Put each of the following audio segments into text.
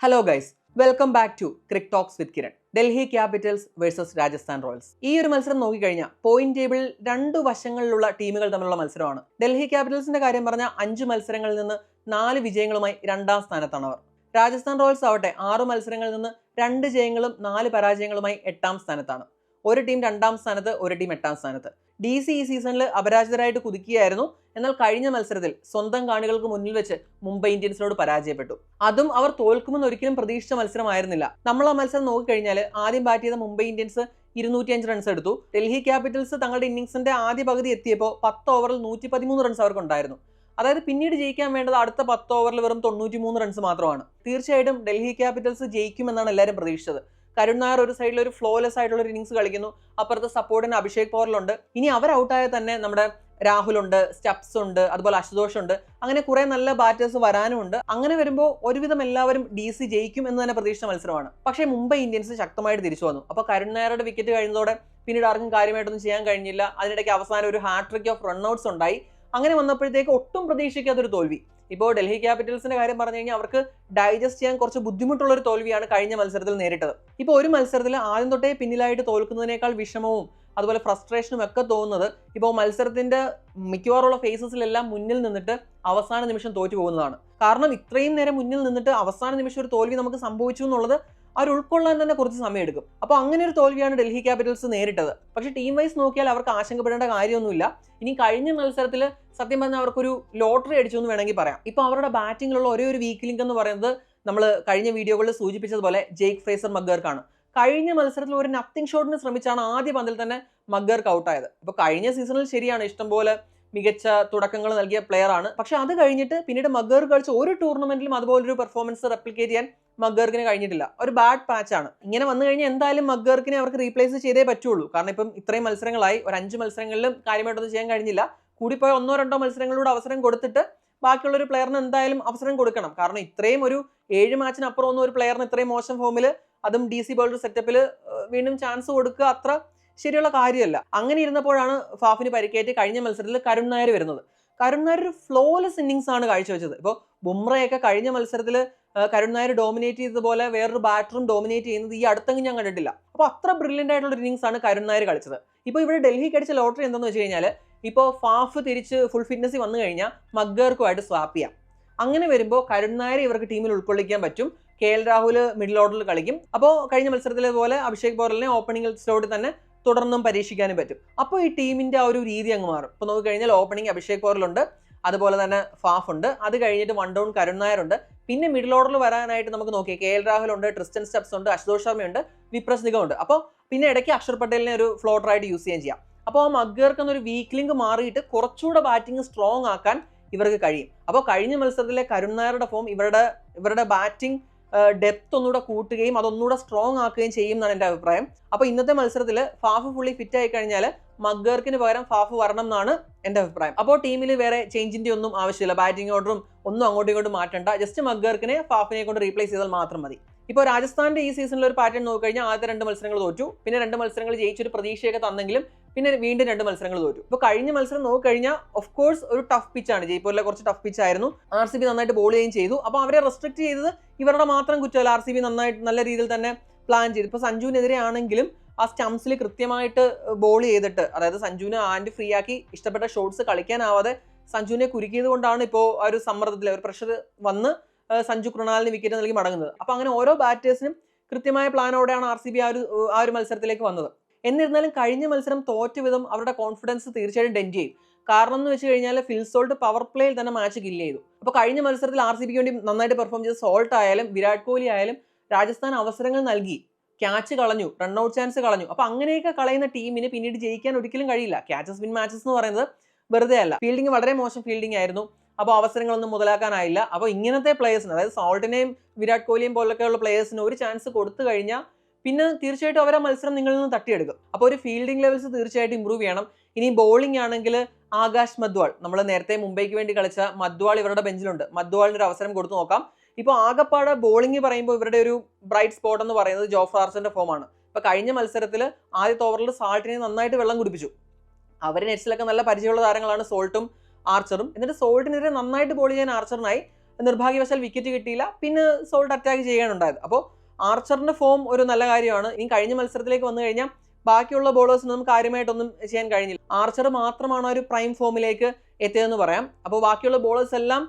Hello guys, welcome back to cric talks with Kiran. Delhi capitals versus Rajasthan royals. ഈ ഒരു മത്സരം നോക്കിക്കഴിഞ്ഞാൽ പോയിന്റ് ടേബിളിൽ രണ്ടു വശങ്ങളിലുള്ള ടീമുകൾ തമ്മിലുള്ള മത്സരമാണ്. ഡൽഹി ക്യാപിറ്റൽസിന്റെ കാര്യം പറഞ്ഞാൽ 5 മത്സരങ്ങളിൽ നിന്ന് 4 വിജയങ്ങളുമായി 2ാം സ്ഥാനത്താണ് അവർ. രാജസ്ഥാൻ റോയൽസ് ആവട്ടെ 6 മത്സരങ്ങളിൽ നിന്ന് 2 ജയങ്ങളും 4 പരാജയങ്ങളുമായി 8ാം സ്ഥാനത്താണ്. ഒരു ടീം 2ാം സ്ഥാനത്ത്, ഒരു ടീം 8ാം സ്ഥാനത്ത്. DC ഈ സീസണിൽ അപരാജിതരായിട്ട് കുതിക്കുകയായിരുന്നു. എന്നാൽ കഴിഞ്ഞ മത്സരത്തിൽ സ്വന്തം കാണികൾക്ക് മുന്നിൽ വെച്ച് മുംബൈ ഇന്ത്യൻസിനോട് പരാജയപ്പെട്ടു. അതും അവർ തോൽക്കുമെന്ന് ഒരിക്കലും പ്രതീക്ഷിച്ച മത്സരമായിരുന്നില്ല. നമ്മൾ ആ മത്സരം നോക്കിക്കഴിഞ്ഞാൽ ആദ്യം ബാറ്റ് ചെയ്ത മുംബൈ ഇന്ത്യൻസ് 205 റൺസ് എടുത്തു. ഡൽഹി ക്യാപിറ്റൽസ് തങ്ങളുടെ ഇന്നിംഗ്സിന്റെ ആദ്യ പകുതി എത്തിയപ്പോൾ 10 ഓവറിൽ 113 റൺസ് അവർക്കുണ്ടായിരുന്നു. അതായത് പിന്നീട് ജയിക്കാൻ വേണ്ടത് അടുത്ത 10 ഓവറിൽ വെറും 93 റൺസ് മാത്രമാണ്. തീർച്ചയായിട്ടും ഡൽഹി ക്യാപിറ്റൽസ് ജയിക്കുമെന്നാണ് എല്ലാവരും പ്രതീക്ഷിച്ചത്. കരുൺ നായർ ഒരു സൈഡിൽ ഒരു ഫ്ലോലെസ് ആയിട്ടുള്ള ഒരു ഇന്നിംഗ്സ് കളിക്കുന്നു, അപ്പുറത്ത് സപ്പോർട്ടിന് അഭിഷേക് പോറലുണ്ട്. ഇനി അവർ ഔട്ടായാൽ തന്നെ നമ്മുടെ രാഹുൽ ഉണ്ട്, സ്റ്റപ്സ് ഉണ്ട്, അതുപോലെ അശുതോഷ് ഉണ്ട്. അങ്ങനെ കുറെ നല്ല ബാറ്റേഴ്സ് വരാനുമുണ്ട്. അങ്ങനെ വരുമ്പോൾ ഒരുവിധം എല്ലാവരും DC ജയിക്കും എന്ന് തന്നെ പ്രതീക്ഷിച്ച മത്സരമാണ്. പക്ഷേ മുംബൈ ഇന്ത്യൻസ് ശക്തമായിട്ട് തിരിച്ചു വന്നു. അപ്പോൾ കരുൺ നായരുടെ വിക്കറ്റ് കഴിഞ്ഞതോടെ പിന്നീട് ആർക്കും കാര്യമായിട്ടൊന്നും ചെയ്യാൻ കഴിഞ്ഞില്ല. അതിനിടയ്ക്ക് അവസാനം ഒരു ഹാട്രിക് ഓഫ് റൺഔട്ട്സ് ഉണ്ടായി. അങ്ങനെ വന്നപ്പോഴത്തേക്ക് ഒട്ടും പ്രതീക്ഷിക്കാത്തൊരു തോൽവി. ഇപ്പോൾ ഡൽഹി ക്യാപിറ്റൽസിന്റെ കാര്യം പറഞ്ഞു കഴിഞ്ഞാൽ അവർക്ക് ഡൈജസ്റ്റ് ചെയ്യാൻ കുറച്ച് ബുദ്ധിമുട്ടുള്ള ഒരു തോൽവിയാണ് കഴിഞ്ഞ മത്സരത്തിൽ നേരിട്ടത്. ഇപ്പോൾ ഒരു മത്സരത്തിൽ ആദ്യം തൊട്ടേ പിന്നിലായിട്ട് തോൽക്കുന്നതിനേക്കാൾ വിഷമവും അതുപോലെ ഫ്രസ്ട്രേഷനും ഒക്കെ തോന്നുന്നത് ഇപ്പോൾ മത്സരത്തിന്റെ മിക്കവാറുള്ള ഫേസസിലെല്ലാം മുന്നിൽ നിന്നിട്ട് അവസാന നിമിഷം തോറ്റു പോകുന്നതാണ്. കാരണം ഇത്രയും നേരം മുന്നിൽ നിന്നിട്ട് അവസാന നിമിഷം ഒരു തോൽവി നമുക്ക് സംഭവിച്ചു എന്നുള്ളത് അവർ ഉൾക്കൊള്ളാൻ തന്നെ കുറച്ച് സമയം എടുക്കും. അപ്പോൾ അങ്ങനെ ഒരു തോൽവിയാണ് ഡൽഹി ക്യാപിറ്റൽസ് നേരിട്ടത്. പക്ഷേ ടീം വൈസ് നോക്കിയാൽ അവർക്ക് ആശങ്കപ്പെടേണ്ട കാര്യമൊന്നുമില്ല. ഇനി കഴിഞ്ഞ മത്സരത്തിൽ സത്യം പറഞ്ഞാൽ അവർക്കൊരു ലോട്ടറി അടിച്ചു എന്ന് വേണമെങ്കിൽ പറയാം. ഇപ്പോൾ അവരുടെ ബാറ്റിങ്ങിലുള്ള ഒരേ ഒരു വീക്ക് ലിങ്ക് എന്ന് പറയുന്നത് നമ്മൾ കഴിഞ്ഞ വീഡിയോകളിൽ സൂചിപ്പിച്ചതുപോലെ ജെയ്ക്ക് ഫ്രേസർ മഗ്ഗർക്കാണ്. കഴിഞ്ഞ മത്സരത്തിൽ ഒരു നത്തിങ് ഷോട്ടിന് ശ്രമിച്ചാണ് ആദ്യ പന്തിൽ തന്നെ മഗ്ഗർക്ക് ഔട്ടായത്. അപ്പോൾ കഴിഞ്ഞ സീസണിൽ ശരിയാണ് ഇഷ്ടംപോലെ മികച്ച തുടക്കങ്ങൾ നൽകിയ പ്ലെയർ ആണ്. പക്ഷെ അത് കഴിഞ്ഞിട്ട് പിന്നീട് മഗ്ഗർ കളിച്ച ഒരു ടൂർണമെന്റിലും അതുപോലൊരു പെർഫോമൻസ് റെപ്ലിക്കേറ്റ് ചെയ്യാൻ മഗ്ഗർക്കിന് കഴിഞ്ഞിട്ടില്ല. ഒരു ബാഡ് പാച്ച് ആണ്. ഇങ്ങനെ വന്നു കഴിഞ്ഞാൽ എന്തായാലും മഗ്ഗർക്കിനെ അവർക്ക് റീപ്ലേസ് ചെയ്തേ പറ്റുള്ളൂ. കാരണം ഇപ്പം ഇത്രയും മത്സരങ്ങളായി, ഒരു 5 മത്സരങ്ങളിലും കാര്യമായിട്ടൊന്നും ചെയ്യാൻ കഴിഞ്ഞില്ല. കൂടിപ്പോയ 1-2 മത്സരങ്ങളിലൂടെ അവസരം കൊടുത്തിട്ട് ബാക്കിയുള്ള ഒരു പ്ലെയറിന് എന്തായാലും അവസരം കൊടുക്കണം. കാരണം ഇത്രയും ഒരു 7 മാച്ചിനപ്പുറം ഒന്നും ഒരു പ്ലെയറിന് ഇത്രയും മോശം ഫോമിൽ, അതും DC ബോളർ സെറ്റപ്പിൽ വീണ്ടും ചാൻസ് കൊടുക്കുക അത്ര ശരിയുള്ള കാര്യമല്ല. അങ്ങനെ ഇരുന്നപ്പോഴാണ് ഫാഫിന് പരിക്കേറ്റ് കഴിഞ്ഞ മത്സരത്തിൽ കരുൺ നായർ വരുന്നത്. കരുൺ നായർ ഒരു ഫ്ലോലെസ് ഇന്നിംഗ്സ് ആണ് കാഴ്ചവെച്ചത്. ഇപ്പോൾ ബുംറയൊക്കെ കഴിഞ്ഞ മത്സരത്തിൽ കരുൺ നായർ ഡോമിനേറ്റ് ചെയ്തതുപോലെ വേറൊരു ബാറ്ററും ഡോമിനേറ്റ് ചെയ്യുന്നത് ഈ അടുത്തെങ്കിലും ഞാൻ കണ്ടിട്ടില്ല. അപ്പോൾ അത്ര ബ്രില്യൻ്റ് ആയിട്ടുള്ള ഒരു ഇന്നിംഗ്സ് ആണ് കരുൺ നായർ കളിച്ചത്. ഇപ്പോൾ ഇവിടെ ഡൽഹിക്ക് അടിച്ച ലോട്ടറി എന്താണെന്ന് വെച്ച് കഴിഞ്ഞാൽ ഇപ്പോൾ ഫാഫ് തിരിച്ച് ഫുൾ ഫിറ്റ്നസ് വന്നു കഴിഞ്ഞാൽ മഗ്ഗർക്കുമായിട്ട് സ്വാപ്പ് ചെയ്യാം. അങ്ങനെ വരുമ്പോൾ കരുൺ നായർ ഇവർക്ക് ടീമിൽ ഉൾക്കൊള്ളിക്കാൻ പറ്റും. KL രാഹുൽ മിഡിൽ ഓർഡറിൽ കളിക്കും. അപ്പോൾ കഴിഞ്ഞ മത്സരത്തിലെ പോലെ അഭിഷേക് പോറലിനെ ഓപ്പണിംഗ് സ്ലോട്ടിൽ തന്നെ തുടർന്നും പരീക്ഷിക്കാനും പറ്റും. അപ്പോൾ ഈ ടീമിന്റെ ആ ഒരു രീതി അങ്ങ് മാറും. ഇപ്പോൾ നോക്കിക്കഴിഞ്ഞാൽ ഓപ്പണിംഗ് അഭിഷേക് പോറലുണ്ട്, അതുപോലെ തന്നെ ഫാഫ് ഉണ്ട്, അത് കഴിഞ്ഞിട്ട് 1 ഡൗൺ കരുൺ നായർ ഉണ്ട്. പിന്നെ മിഡിൽ ഓർഡറിൽ വരാനായിട്ട് നമുക്ക് നോക്കിയാൽ KL രാഹുൽ ഉണ്ട്, ട്രിസ്റ്റൻ സ്റ്റെപ്സ് ഉണ്ട്, അശുതോഷ് ശർമ്മയുണ്ട്, വിപ്രസ് നിഗം ഉണ്ട്. അപ്പോൾ പിന്നെ ഇടയ്ക്ക് അക്ഷർ പട്ടേലിനെ ഒരു ഫ്ലോട്ടറായിട്ട് യൂസ് ചെയ്യാം. അപ്പോൾ ആ മഗ്ഗർക്ക് എന്നൊരു വീക്ക് ലിങ്ക് മാറിയിട്ട് കുറച്ചുകൂടെ ബാറ്റിംഗ് സ്ട്രോങ് ആക്കാൻ ഇവർക്ക് കഴിയും. അപ്പോൾ കഴിഞ്ഞ മത്സരത്തിലെ കരുൺ നായരുടെ ഫോം ഇവരുടെ ബാറ്റിംഗ് ഡെപ്ത് ഒന്നുകൂടെ കൂട്ടുകയും അതൊന്നുകൂടെ സ്ട്രോങ് ആക്കുകയും ചെയ്യും എന്നാണ് എൻ്റെ അഭിപ്രായം. അപ്പോൾ ഇന്നത്തെ മത്സരത്തിൽ ഫാഫ് ഫുള്ളി ഫിറ്റ് ആയി കഴിഞ്ഞാൽ മഗ്ഗർക്കിന് പകരം ഫാഫ് വരണം എന്നാണ് എൻ്റെ അഭിപ്രായം. അപ്പോൾ ടീമിൽ വേറെ ചേഞ്ചിന്റെ ഒന്നും ആവശ്യമില്ല. ബാറ്റിംഗ് ഓർഡറും ഒന്നും അങ്ങോട്ടും ഇങ്ങോട്ടും മാറ്റണ്ട. ജസ്റ്റ് മഗ്ഗർക്കിനെ ഫാഫിനെ കൊണ്ട് റീപ്ലേസ് ചെയ്താൽ മാത്രം മതി. ഇപ്പോൾ രാജസ്ഥാന്റെ ഈ സീസണിൽ ഒരു പാറ്റേൺ നോക്കിക്കഴിഞ്ഞാൽ ആദ്യത്തെ 2 മത്സരങ്ങൾ തോറ്റു, പിന്നെ 2 മത്സരങ്ങൾ ജയിച്ചൊരു പ്രതീക്ഷയൊക്കെ തന്നെങ്കിലും പിന്നെ വീണ്ടും 2 മത്സരങ്ങൾ തോറ്റു. ഇപ്പോൾ കഴിഞ്ഞ മത്സരം നോക്കിക്കഴിഞ്ഞാൽ ഓഫ് കോഴ്സ് ഒരു ടഫ് പിച്ചാണ്. ജയ്പൂരിലെ കുറച്ച് ടഫ് പിച്ച് ആയിരുന്നു. RCB നന്നായിട്ട് ബോൾ ചെയ്യുകയും ചെയ്തു. അപ്പോൾ അവരെ റെസ്ട്രിക്ട് ചെയ്തത് ഇവരുടെ മാത്രം കുറ്റമല്ല. RCB നന്നായിട്ട് നല്ല രീതിയിൽ തന്നെ പ്ലാൻ ചെയ്തു. ഇപ്പോൾ സഞ്ജുവിനെതിരെ ആണെങ്കിലും ആ സ്റ്റംപ്സിൽ കൃത്യമായിട്ട് ബോൾ ചെയ്തിട്ട്, അതായത് സഞ്ജുവിനെ ഹാൻഡ് ഫ്രീ ആക്കി ഇഷ്ടപ്പെട്ട ഷോട്ട്സ് കളിക്കാനാവാതെ സഞ്ജുവിനെ കുരുക്കിയത് കൊണ്ടാണ് ഇപ്പോൾ ആ ഒരു സമ്മർദ്ദത്തിൽ ഒരു പ്രഷർ വന്ന് സഞ്ജു കൃണാലിന് വിക്കറ്റ് നൽകി മടങ്ങുന്നത്. അപ്പോൾ അങ്ങനെ ഓരോ ബാറ്റേഴ്സിനും കൃത്യമായ പ്ലാനോടെയാണ് RCB ആ ഒരു മത്സരത്തിലേക്ക് വന്നത്. എന്നിരുന്നാലും കഴിഞ്ഞ മത്സരം തോറ്റ വിധം അവരുടെ കോൺഫിഡൻസ് തീർച്ചയായിട്ടും ഡെന്റ് ചെയ്യും. കാരണം എന്ന് വെച്ച് കഴിഞ്ഞാൽ ഫിൽ സോൾട്ട് പവർ പ്ലേയിൽ തന്നെ മാച്ച് കില്ല് ചെയ്തു. അപ്പോൾ കഴിഞ്ഞ മത്സരത്തിൽ RCBക്ക് വേണ്ടി നന്നായിട്ട് പെർഫോം ചെയ്ത സോൾട്ട് ആയാലും വിരാട് കോഹ്ലി ആയാലും രാജസ്ഥാൻ അവസരങ്ങൾ നൽകി, ക്യാച്ച് കളഞ്ഞു, റൺഔട്ട് ചാൻസ് കളഞ്ഞു. അപ്പോൾ അങ്ങനെയൊക്കെ കളയുന്ന ടീമിന് പിന്നീട് ജയിക്കാൻ ഒരിക്കലും കഴിയില്ല. ക്യാച്ചസ് വിൻ മാച്ചസ് എന്ന് പറയുന്നത് വെറുതെ അല്ല. ഫീൽഡിംഗ് വളരെ മോശം ഫീൽഡിംഗ് ആയിരുന്നു. അപ്പോൾ അവസരങ്ങളൊന്നും മുതലാക്കാനായില്ല. അപ്പോൾ ഇങ്ങനത്തെ പ്ലേയേഴ്സിന്, അതായത് സോൾട്ടിനെയും വിരാട് കോഹ്ലിയും പോലൊക്കെയുള്ള പ്ലേയേഴ്സിന് ഒരു ചാൻസ് കൊടുത്തു കഴിഞ്ഞാൽ പിന്നെ തീർച്ചയായിട്ടും അവരെ മത്സരം നിങ്ങളിൽ നിന്ന് തട്ടിയെടുക്കും. അപ്പോൾ ഒരു ഫീൽഡിംഗ് ലെവൽസ് തീർച്ചയായിട്ടും ഇമ്പ്രൂവ് ചെയ്യണം. ഇനി ബോളിംഗ് ആണെങ്കിൽ ആകാശ് മദ്വാൾ, നമ്മൾ നേരത്തെ മുംബൈക്ക് വേണ്ടി കളിച്ച മദ്വാൾ ഇവരുടെ ബെഞ്ചിലുണ്ട്. മദ്വാളിന് ഒരു അവസരം കൊടുത്തു നോക്കാം. ഇപ്പോൾ ആകപ്പാടെ ബോളിംഗ് പറയുമ്പോൾ ഇവരുടെ ഒരു ബ്രൈറ്റ് സ്പോട്ട് എന്ന് പറയുന്നത് ജോഫ്ര ആർച്ചറിന്റെ ഫോമാണ്. ഇപ്പോൾ കഴിഞ്ഞ മത്സരത്തിൽ ആദ്യത്തെ ഓവറിൽ സാൾട്ടിനെ നന്നായിട്ട് വെള്ളം കുടിപ്പിച്ചു. അവർ നെറ്റ്സിലൊക്കെ നല്ല പരിചയമുള്ള താരങ്ങളാണ് സോൾട്ടും ആർച്ചറും. എന്നിട്ട് സോൾട്ടിനെതിരെ നന്നായിട്ട് ബോൾ ചെയ്യാൻ ആർച്ചറിനായി. നിർഭാഗ്യവശാൽ വിക്കറ്റ് കിട്ടിയില്ല, പിന്നെ സോൾട്ട് അറ്റാക്ക് ചെയ്യാനുണ്ടായത്. അപ്പോൾ ആർച്ചറിന്റെ ഫോം ഒരു നല്ല കാര്യമാണ്. ഇനി കഴിഞ്ഞ മത്സരത്തിലേക്ക് വന്നു കഴിഞ്ഞാൽ ബാക്കിയുള്ള ബോളേഴ്സിനൊന്നും കാര്യമായിട്ടൊന്നും ചെയ്യാൻ കഴിഞ്ഞില്ല. ആർച്ചർ മാത്രമാണ് ഒരു പ്രൈം ഫോമിലേക്ക് എത്തിയതെന്ന് പറയാം. അപ്പോൾ ബാക്കിയുള്ള ബോളേഴ്സ് എല്ലാം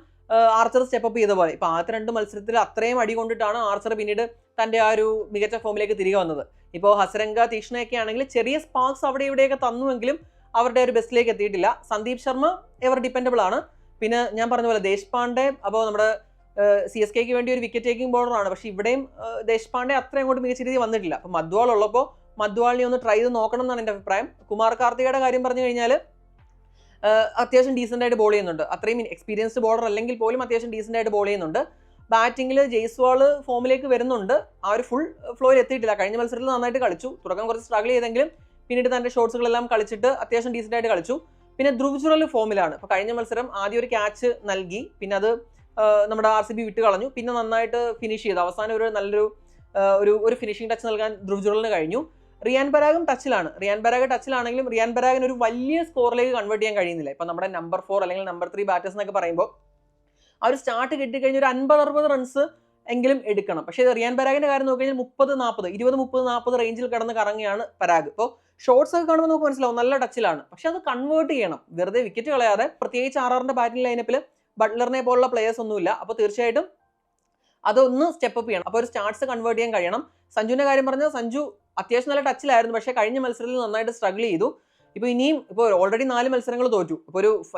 ആർച്ചർ സ്റ്റെപ്പ് ചെയ്ത പോലെ. ഇപ്പോൾ ആദ്യത്തെ 2 മത്സരത്തിൽ അത്രയും അടി കൊണ്ടിട്ടാണ് ആർച്ചർ പിന്നീട് തൻ്റെ ആ ഒരു മികച്ച ഫോമിലേക്ക് തിരികെ വന്നത്. ഇപ്പോൾ ഹസരംഗ, തീക്ഷ്ണയൊക്കെ ആണെങ്കിൽ ചെറിയ സ്പാർക്സ് അവിടെ ഇവിടെയൊക്കെ തന്നുവെങ്കിലും അവരുടെ ഒരു ബെസ്റ്റിലേക്ക് എത്തിയിട്ടില്ല. സന്ദീപ് ശർമ്മ എവർ ഡിപ്പെൻഡബിൾ ആണ്. പിന്നെ ഞാൻ പറഞ്ഞ പോലെ ദേശ്പാണ്ഡെ, അപ്പോൾ നമ്മുടെ CSKക്ക് വേണ്ടി ഒരു വിക്കറ്റ് ടേക്കിംഗ് ബോളറാണ്. പക്ഷെ ഇവിടെയും ദേശ്പാണ്ഡെ അത്രയും അങ്ങോട്ട് മികച്ച രീതിയിൽ വന്നിട്ടില്ല. അപ്പോൾ മധ്വാൾ ഉള്ളപ്പോൾ മധ്വാളിനെ ഒന്ന് ട്രൈ ചെയ്ത് നോക്കണം എന്നാണ് എൻ്റെ അഭിപ്രായം. കുമാർ കാർത്തികയുടെ കാര്യം പറഞ്ഞു കഴിഞ്ഞാൽ അത്യാവശ്യം ഡീസൻ്റ് ആയിട്ട് ബോൾ ചെയ്യുന്നുണ്ട്. അത്രയും എക്സ്പീരിയൻസ്ഡ് ബോളർ അല്ലെങ്കിൽ പോലും അത്യാവശ്യം ഡീസൻ്റ് ആയിട്ട് ബോൾ ചെയ്യുന്നുണ്ട്. ബാറ്റിങ്ങിൽ ജയ്സ്വാൾ ഫോമിലേക്ക് വരുന്നുണ്ട്. ആ ഒരു ഫുൾ ഫ്ലോയിൽ എത്തിയിട്ടില്ല. കഴിഞ്ഞ മത്സരത്തിൽ നന്നായിട്ട് കളിച്ചു. തുടക്കം കുറച്ച് സ്ട്രഗിൾ ചെയ്തെങ്കിലും പിന്നീട് തൻ്റെ ഷോട്ട്സുകളെല്ലാം കളിച്ചിട്ട് അത്യാവശ്യം ഡീസൻ്റ് ആയിട്ട് കളിച്ചു. പിന്നെ ധ്രുവ് ജുറൽ ഫോമിലാണ്. അപ്പോൾ കഴിഞ്ഞ മത്സരം ആദ്യം ഒരു ക്യാച്ച് നൽകി, പിന്നെ അത് നമ്മുടെ RCB വിട്ട് കളഞ്ഞു. പിന്നെ നന്നായിട്ട് ഫിനിഷ് ചെയ്തു. അവസാനം ഒരു നല്ലൊരു ഒരു ഫിനിഷിംഗ് ടച്ച് നൽകാൻ ധ്രുവ് ജുറലിന് കഴിഞ്ഞു. റിയാൻ പരാഗും ടച്ചിലാണ്. റിയാൻ പരാഗ് ടച്ചിലാണെങ്കിലും റിയാൻ പരാഗിന് ഒരു വലിയ സ്കോറിലേക്ക് കൺവേർട്ട് ചെയ്യാൻ കഴിയുന്നില്ല. ഇപ്പം നമ്മുടെ നമ്പർ 4 അല്ലെങ്കിൽ നമ്പർ 3 ബാറ്റേഴ്സ് എന്നൊക്കെ പറയുമ്പോൾ ആ ഒരു സ്റ്റാർട്ട് കിട്ടിക്കഴിഞ്ഞ ഒരു 50-60 റൺസ് എങ്കിലും എടുക്കണം. പക്ഷേ റിയാൻ പരാഗിന്റെ കാര്യം നോക്കിക്കഴിഞ്ഞാൽ 20-30-40 റേഞ്ചിൽ കിടന്ന് കറങ്ങിയാണ് പരാഗ്. ഇപ്പോൾ ഷോട്ട്സ് ഒക്കെ കാണുമ്പോൾ നമുക്ക് മനസ്സിലാവും നല്ല ടച്ചിലാണ്. പക്ഷെ അത് കൺവേർട്ട് ചെയ്യണം, വെറുതെ വിക്കറ്റ് കളയാതെ. പ്രത്യേകിച്ച് RRന്റെ ബാറ്റിംഗ് ലൈനപ്പിൽ ബട്ട്ലറിനെ പോലുള്ള പ്ലേയേഴ്സ് ഒന്നുമില്ല. അപ്പോൾ തീർച്ചയായിട്ടും അതൊന്ന് സ്റ്റെപ്പ് അപ്പ് ചെയ്യണം. അപ്പോൾ ഒരു സ്റ്റാർട്ട്സ് കൺവേർട്ട് ചെയ്യാൻ കഴിയണം. സഞ്ജുവിന്റെ കാര്യം പറഞ്ഞാൽ സഞ്ജു അത്യാവശ്യം നല്ല ടച്ചിലായിരുന്നു, പക്ഷേ കഴിഞ്ഞ മത്സരത്തിൽ നന്നായിട്ട് സ്ട്രഗിൾ ചെയ്തു. ഇപ്പോൾ ഓൾറെഡി 4 മത്സരങ്ങൾ തോറ്റു.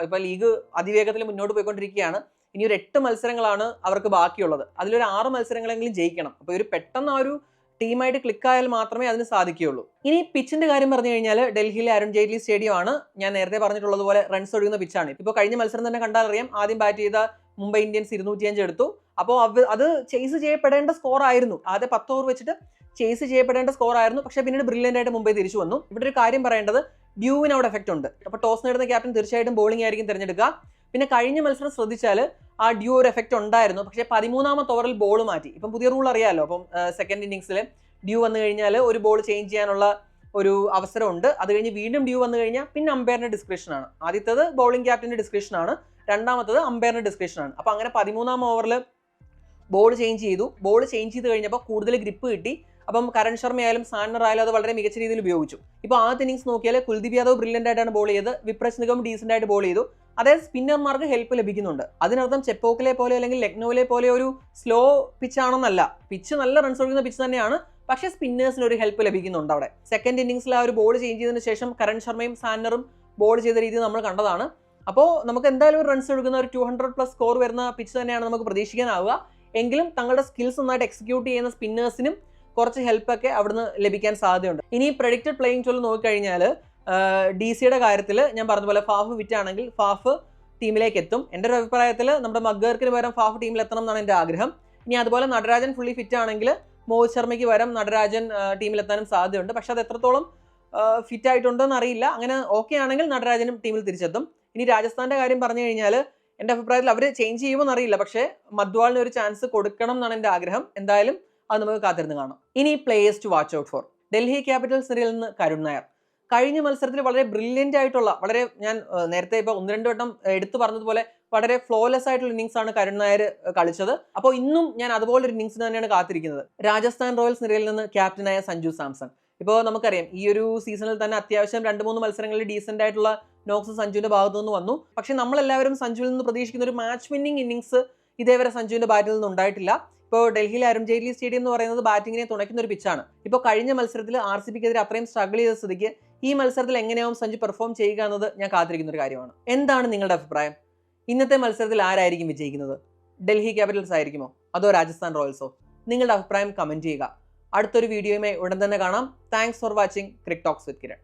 ഇപ്പോൾ ലീഗ് അതിവേഗത്തിൽ മുന്നോട്ട് പോയിക്കൊണ്ടിരിക്കുകയാണ്. ഇനി ഒരു 8 മത്സരങ്ങളാണ് അവർക്ക് ബാക്കിയുള്ളത്. അതിലൊരു 6 മത്സരങ്ങളെങ്കിലും ജയിക്കണം. അപ്പോൾ ഒരു പെട്ടെന്ന് ആ ഒരു ടീമായിട്ട് ക്ലിക്ക് ആയാൽ മാത്രമേ അതിന് സാധിക്കുകയുള്ളൂ. ഇനി പിച്ചിന്റെ കാര്യം പറഞ്ഞു കഴിഞ്ഞാൽ ഡൽഹിയിലെ അരുൺ ജെയ്റ്റ്ലി സ്റ്റേഡിയം ആണ്. ഞാൻ നേരത്തെ പറഞ്ഞിട്ടുള്ളതുപോലെ റൺസ് ഒഴുകുന്ന പിച്ചാണ്. ഇപ്പോൾ കഴിഞ്ഞ മത്സരം തന്നെ കണ്ടാൽ അറിയാം, ആദ്യം ബാറ്റ് ചെയ്ത മുംബൈ ഇന്ത്യൻസ് 205 എടുത്തു. അപ്പോൾ അത് ചേസ് ചെയ്യപ്പെടേണ്ട സ്കോർ ആയിരുന്നു. ആദ്യം 10 ഓവർ വെച്ചിട്ട് ചേസ് ചെയ്യപ്പെടേണ്ട സ്കോർ ആയിരുന്നു. പക്ഷേ പിന്നീട് ബ്രില്യൻ്റ് ആയിട്ട് മുംബൈ തിരിച്ചു വന്നു. ഇവിടെ ഒരു കാര്യം പറയേണ്ടത്, ഡ്യൂവിന് അവിടെ എഫക്റ്റ് ഉണ്ട്. അപ്പോൾ ടോസ് നേടുന്ന ക്യാപ്റ്റൻ തീർച്ചയായിട്ടും ബോളിംഗ് ആയിരിക്കും തിരഞ്ഞെടുക്കുക. പിന്നെ കഴിഞ്ഞ മത്സരം ശ്രദ്ധിച്ചാൽ ആ ഡ്യൂ ഒരു എഫക്റ്റ് ഉണ്ടായിരുന്നു. പക്ഷേ 13ാമത്തെ ഓവറിൽ ബോൾ മാറ്റി. ഇപ്പം പുതിയ റൂൾ അറിയാമല്ലോ. അപ്പം സെക്കൻഡ് ഇന്നിങ്സിൽ ഡ്യൂ വന്നു കഴിഞ്ഞാൽ ഒരു ബോൾ ചേഞ്ച് ചെയ്യാനുള്ള ഒരു അവസരമുണ്ട്. അത് കഴിഞ്ഞ് വീണ്ടും ഡ്യൂ വന്നു കഴിഞ്ഞാൽ പിന്നെ അമ്പയറിന്റെ ഡിസ്ക്രിപ്ഷനാണ്. ആദ്യത്തേത് ബോളിംഗ് ക്യാപ്റ്റന്റെ ഡിസ്ക്രിപ്ഷനാണ്, രണ്ടാമത്തത് അമ്പയറിന്റെ ഡിസ്ക്രിപ്ഷനാണ്. അപ്പോൾ അങ്ങനെ 13ാം ഓവറിൽ ബോൾ ചേഞ്ച് ചെയ്തു. ബോൾ ചേഞ്ച് ചെയ്ത് കഴിഞ്ഞപ്പോൾ കൂടുതൽ ഗ്രിപ്പ് കിട്ടി. അപ്പം കരൺ ശർമ്മ ആയാലും സാന്നർ ആയാലും അത് വളരെ മികച്ച രീതിയിൽ ഉപയോഗിച്ചു. ഇപ്പോൾ ആദ്യത്തെ ഇന്നിങ്സ് നോക്കിയാൽ കുൽദീപ് യാദവ് ബ്രില്യൻ്റ് ആയിട്ടാണ് ബോൾ ചെയ്തത്. വിപ്രജ് നിഗം ഡീസൻ്റ് ആയിട്ട് ബോൾ ചെയ്തു. അതായത് സ്പിന്നർമാർക്ക് ഹെൽപ്പ് ലഭിക്കുന്നുണ്ട്. അതിനർത്ഥം ചെപ്പോക്കിലെ പോലെ അല്ലെങ്കിൽ ലക്നൌവിലെ പോലെ ഒരു സ്ലോ പിച്ച് ആണെന്നല്ല. പിച്ച് നല്ല റൺസ് ഒഴുകുന്ന പിച്ച് തന്നെയാണ്, പക്ഷേ സ്പിന്നേഴ്സിന് ഒരു ഹെൽപ്പ് ലഭിക്കുന്നുണ്ട് അവിടെ. സെക്കൻഡ് ഇന്നിങ്സിൽ ആ ഒരു ബോൾ ചേഞ്ച് ചെയ്തതിന് ശേഷം കരൺ ശർമ്മയും സാന്നറും ബോൾ ചെയ്ത രീതി നമ്മൾ കണ്ടതാണ്. അപ്പോൾ നമുക്ക് എന്തായാലും ഒരു റൺസ് ഒഴുകുന്ന ഒരു 200+ സ്കോർ വരുന്ന പിച്ച് തന്നെയാണ് നമുക്ക് പ്രതീക്ഷിക്കാനാവുക. എങ്കിലും തങ്ങളുടെ സ്കിൽസ് നന്നായിട്ട് എക്സിക്യൂട്ട് ചെയ്യുന്ന സ്പിന്നേഴ്സിനും കുറച്ച് ഹെൽപ്പൊക്കെ അവിടുന്ന് ലഭിക്കാൻ സാധ്യതയുണ്ട്. ഇനി പ്രഡിക്റ്റഡ് പ്ലേയിങ് ടോൾ നോക്കിക്കഴിഞ്ഞാൽ DC-യുടെ കാര്യത്തിൽ ഞാൻ പറഞ്ഞ പോലെ ഫാഫ് വിറ്റാണെങ്കിൽ ഫാഫ് ടീമിലേക്ക് എത്തും. എൻ്റെ ഒരു അഭിപ്രായത്തിൽ നമ്മുടെ മഗ്ഗർക്കിന് പകരം ഫാഫ് ടീമിൽ എത്തണം എന്നാണ് എൻ്റെ ആഗ്രഹം. ഇനി അതുപോലെ നടരാജൻ ഫുള്ളി ഫിറ്റ് ആണെങ്കിൽ മോഹിത് ശർമ്മയ്ക്ക് പകരം നടരാജൻ ടീമിലെത്താനും സാധ്യതയുണ്ട്. പക്ഷെ അത് എത്രത്തോളം ഫിറ്റ് ആയിട്ടുണ്ടോയെന്ന് അറിയില്ല. അങ്ങനെ ഓക്കെ ആണെങ്കിൽ നടരാജനും ടീമിൽ തിരിച്ചെത്തും. ഇനി രാജസ്ഥാൻ്റെ കാര്യം പറഞ്ഞു കഴിഞ്ഞാൽ എൻ്റെ അഭിപ്രായത്തിൽ അവർ ചേഞ്ച് ചെയ്യുമെന്ന് അറിയില്ല, പക്ഷേ മധ്വാളിന് ഒരു ചാൻസ് കൊടുക്കണം എന്നാണ് എൻ്റെ ആഗ്രഹം. എന്തായാലും അത് നമുക്ക് കാത്തിരുന്ന് കാണാം. ഇനി players to watch out for. Delhi capitals നിരയിൽ നിന്ന് കരുൺ നായർ. കഴിഞ്ഞ മത്സരത്തിൽ വളരെ ബ്രില്യൻ്റ് ആയിട്ടുള്ള, വളരെ ഞാൻ നേരത്തെ ഇപ്പോൾ 1-2 വട്ടം എടുത്തു പറഞ്ഞതുപോലെ വളരെ ഫ്ലോലെസ് ആയിട്ടുള്ള ഇന്നിങ്സ് ആണ് കരുൺ നായർ കളിച്ചത്. അപ്പോൾ ഇന്നും ഞാൻ അതുപോലൊരു ഇന്നിങ്സിന് തന്നെയാണ് കാത്തിരിക്കുന്നത്. രാജസ്ഥാൻ റോയൽസ് നിരയിൽ നിന്ന് ക്യാപ്റ്റനായ സഞ്ജു സാംസൺ. ഇപ്പോൾ നമുക്കറിയാം ഈ ഒരു സീസണിൽ തന്നെ അത്യാവശ്യം 2-3 മത്സരങ്ങളിൽ ഡീസൻ്റ് ആയിട്ടുള്ള നോക്സ് സഞ്ജുവിന്റെ ഭാഗത്തു നിന്ന് വന്നു. പക്ഷേ നമ്മളെല്ലാവരും സഞ്ജുവിൽ നിന്ന് പ്രതീക്ഷിക്കുന്ന ഒരു മാച്ച് വിന്നിംഗ് ഇന്നിങ്സ് ഇതേവരെ സഞ്ജുവിന്റെ ബാറ്റിൽ നിന്ന് ഉണ്ടായിട്ടില്ല. ഇപ്പോൾ ഡൽഹിയിലെ അരുൺ ജെയ്റ്റ്ലി സ്റ്റേഡിയം എന്ന് പറയുന്നത് ബാറ്റിങ്ങിനെ തുണയ്ക്കുന്ന ഒരു പിച്ചാണ്. ഇപ്പോൾ കഴിഞ്ഞ മത്സരത്തിൽ RCBക്കെതിരെ അത്രയും സ്ട്രഗിൾ ചെയ്ത സ്ഥിതിക്ക് ഈ മത്സരത്തിൽ എങ്ങനെയാവും സഞ്ജു പെർഫോം ചെയ്യുക എന്നത് ഞാൻ കാത്തിരിക്കുന്ന ഒരു കാര്യമാണ്. എന്താണ് നിങ്ങളുടെ അഭിപ്രായം? ഇന്നത്തെ മത്സരത്തിൽ ആരായിരിക്കും വിജയിക്കുന്നത്? ഡൽഹി ക്യാപിറ്റൽസ് ആയിരിക്കുമോ അതോ രാജസ്ഥാൻ റോയൽസോ? നിങ്ങളുടെ അഭിപ്രായം കമന്റ് ചെയ്യുക. അടുത്തൊരു വീഡിയോയുമായി ഉടൻ തന്നെ കാണാം. Thanks for watching cric talks with Kiran.